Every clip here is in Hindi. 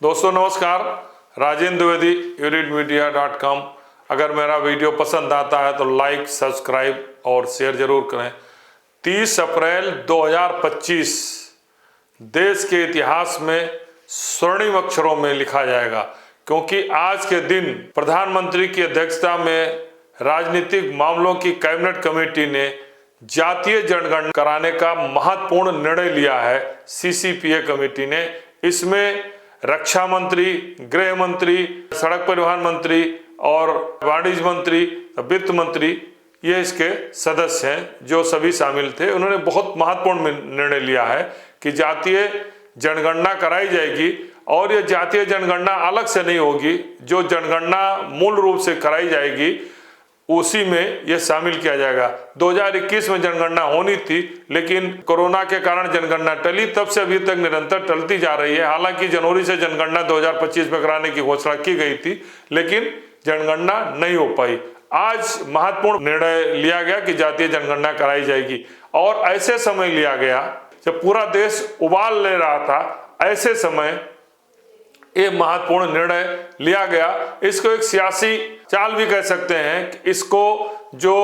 दोस्तों नमस्कार, राजेंद्र द्विवेदी uridmedia.com। अगर मेरा वीडियो पसंद आता है तो लाइक, सब्सक्राइब और शेयर जरूर करें। 30 अप्रैल 2025 देश के इतिहास में स्वर्णिम अक्षरों में लिखा जाएगा, क्योंकि आज के दिन प्रधानमंत्री की अध्यक्षता में राजनीतिक मामलों की कैबिनेट कमेटी ने जातीय जनगणना कराने का महत्वपूर्ण निर्णय लिया है। CCPA कमेटी ने इसमें रक्षा मंत्री, गृह मंत्री, सड़क परिवहन मंत्री और वाणिज्य मंत्री, वित्त मंत्री ये इसके सदस्य हैं जो सभी शामिल थे। उन्होंने बहुत महत्वपूर्ण निर्णय लिया है कि जातीय जनगणना कराई जाएगी और ये जातीय जनगणना अलग से नहीं होगी। जो जनगणना मूल रूप से कराई जाएगी उसी में यह शामिल किया जाएगा। 2021 में जनगणना होनी थी, लेकिन कोरोना के कारण जनगणना टली, तब से अभी तक निरंतर टलती जा रही है। हालांकि जनवरी से जनगणना 2025 में कराने की घोषणा की गई थी, लेकिन जनगणना नहीं हो पाई। आज महत्वपूर्ण निर्णय लिया गया कि जातीय जनगणना कराई जाएगी, और ऐसे समय लिया गया जब पूरा देश उबाल ले रहा था। ऐसे समय ये महत्वपूर्ण निर्णय लिया गया। इसको एक सियासी चाल भी कह सकते हैं। इसको जो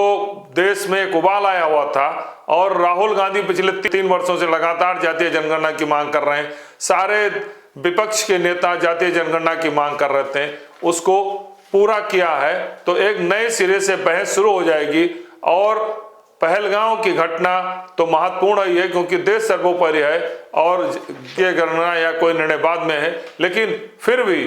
देश में एक उबाल आया हुआ था, और राहुल गांधी पिछले 3 वर्षों से लगातार जातीय जनगणना की मांग कर रहे हैं, सारे विपक्ष के नेता जातीय जनगणना की मांग कर रहे थे, उसको पूरा किया है। तो एक नए सिरे से बहस शुरू हो जाएगी। और पहलगांव की घटना तो महत्वपूर्ण ही है, क्योंकि देश सर्वोपरि है और ये गणना या कोई निर्णय बाद में है, लेकिन फिर भी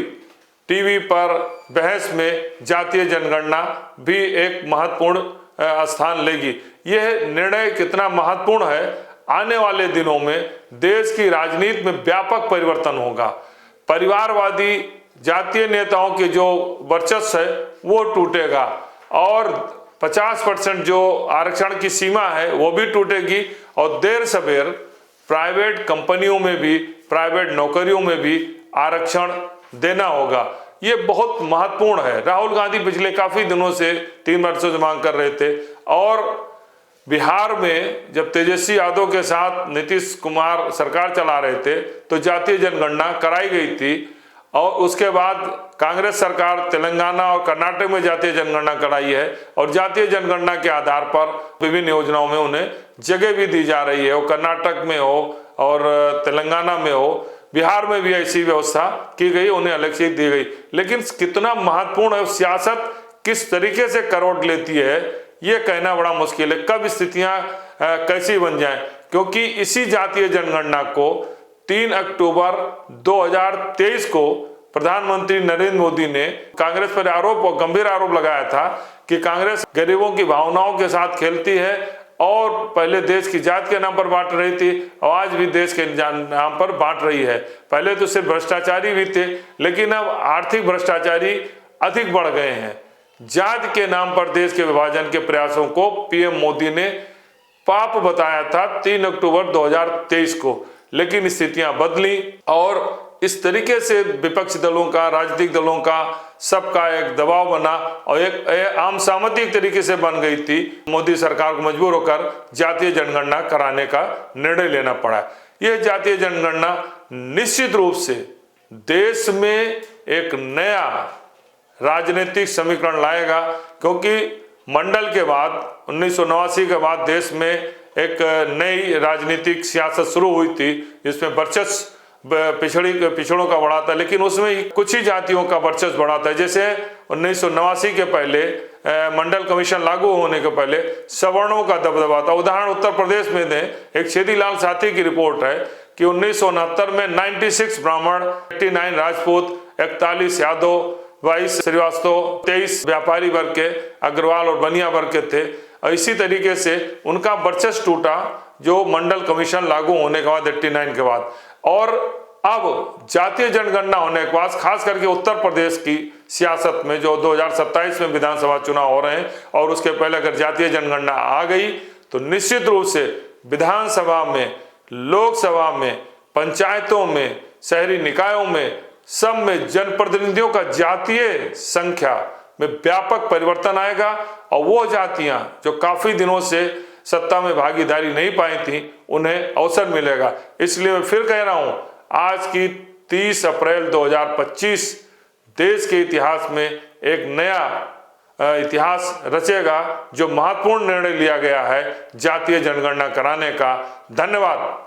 टीवी पर बहस में जातीय जनगणना भी एक महत्वपूर्ण स्थान लेगी। यह निर्णय कितना महत्वपूर्ण है, आने वाले दिनों में देश की राजनीति में व्यापक परिवर्तन होगा। परिवारवादी जातीय नेताओं के जो वर्चस्व है वो टूटेगा, और 50% जो आरक्षण की सीमा है वो भी टूटेगी, और देर सबेर प्राइवेट कंपनियों में भी, प्राइवेट नौकरियों में भी आरक्षण देना होगा। ये बहुत महत्वपूर्ण है। राहुल गांधी पिछले काफी दिनों से 3 वर्षों से मांग कर रहे थे, और बिहार में जब तेजस्वी यादव के साथ नीतीश कुमार सरकार चला रहे थे तो जातीय जनगणना कराई गई थी, और उसके बाद कांग्रेस सरकार तेलंगाना और कर्नाटक में जातीय जनगणना कराई है, और जातीय जनगणना के आधार पर विभिन्न योजनाओं में उन्हें जगह भी दी जा रही है। वो कर्नाटक में हो और तेलंगाना में हो, बिहार में भी ऐसी व्यवस्था की गई, उन्हें अलग से दी गई। लेकिन कितना महत्वपूर्ण है, सियासत किस तरीके से करवट लेती है ये कहना बड़ा मुश्किल है। कब स्थितियां कैसी बन जाएं, क्योंकि इसी जातीय जनगणना को 3 अक्टूबर 2023 को प्रधानमंत्री नरेंद्र मोदी ने कांग्रेस पर गंभीर आरोप लगाया था कि कांग्रेस गरीबों की भावनाओं के साथ खेलती है, और पहले देश की जात के नाम पर बांट रही थी और आज भी देश के नाम पर बांट रही है। पहले तो सिर्फ भ्रष्टाचारी भी थे, लेकिन अब आर्थिक भ्रष्टाचारी अधिक बढ़ गए हैं। जात के नाम पर देश के विभाजन के प्रयासों को पीएम मोदी ने पाप बताया था 3 अक्टूबर 2023 को, लेकिन स्थितियां बदली, और इस तरीके से विपक्षी दलों का, राजनीतिक दलों का, सबका एक दबाव बना, और एक आम सहमति एक तरीके से बन गई थी। मोदी सरकार को मजबूर होकर जातीय जनगणना कराने का निर्णय लेना पड़ा। यह जातीय जनगणना निश्चित रूप से देश में एक नया राजनीतिक समीकरण लाएगा, क्योंकि मंडल के बाद 1989 के बाद देश में एक नई राजनीतिक सियासत शुरू हुई थी, जिसमें वर्चस्व पिछड़ों का बढ़ा था, लेकिन उसमें कुछ ही जातियों का वर्चस्व बढ़ा था। जैसे 1989 के पहले मंडल कमीशन लागू होने के पहले सवर्णों का दबदबा था। उदाहरण उत्तर प्रदेश में दें, एक छेदीलाल साथी की रिपोर्ट है कि 1969 में 96 ब्राह्मण, 89 राजपूत, 41 यादव, 22 श्रीवास्तव, 23 व्यापारी वर्ग के, अग्रवाल और बनिया वर्ग के थे। और इसी तरीके से उनका वर्चस्व टूटा जो मंडल कमीशन लागू होने के बाद 89 के बाद। और अब जातीय जनगणना होने के बाद खास करके उत्तर प्रदेश की सियासत में जो 2027 में विधानसभा चुनाव हो रहे हैं, और उसके पहले अगर जातीय जनगणना आ गई तो निश्चित रूप से विधानसभा में, लोकसभा में, पंचायतों में, शहरी निकायों में, सब में जनप्रतिनिधियों का जातीय संख्या में व्यापक परिवर्तन आएगा, और वो जातियां जो काफी दिनों से सत्ता में भागीदारी नहीं पाई थी उन्हें अवसर मिलेगा। इसलिए मैं फिर कह रहा हूं, आज की 30 अप्रैल 2025 देश के इतिहास में एक नया इतिहास रचेगा, जो महत्वपूर्ण निर्णय लिया गया है जातीय जनगणना कराने का। धन्यवाद।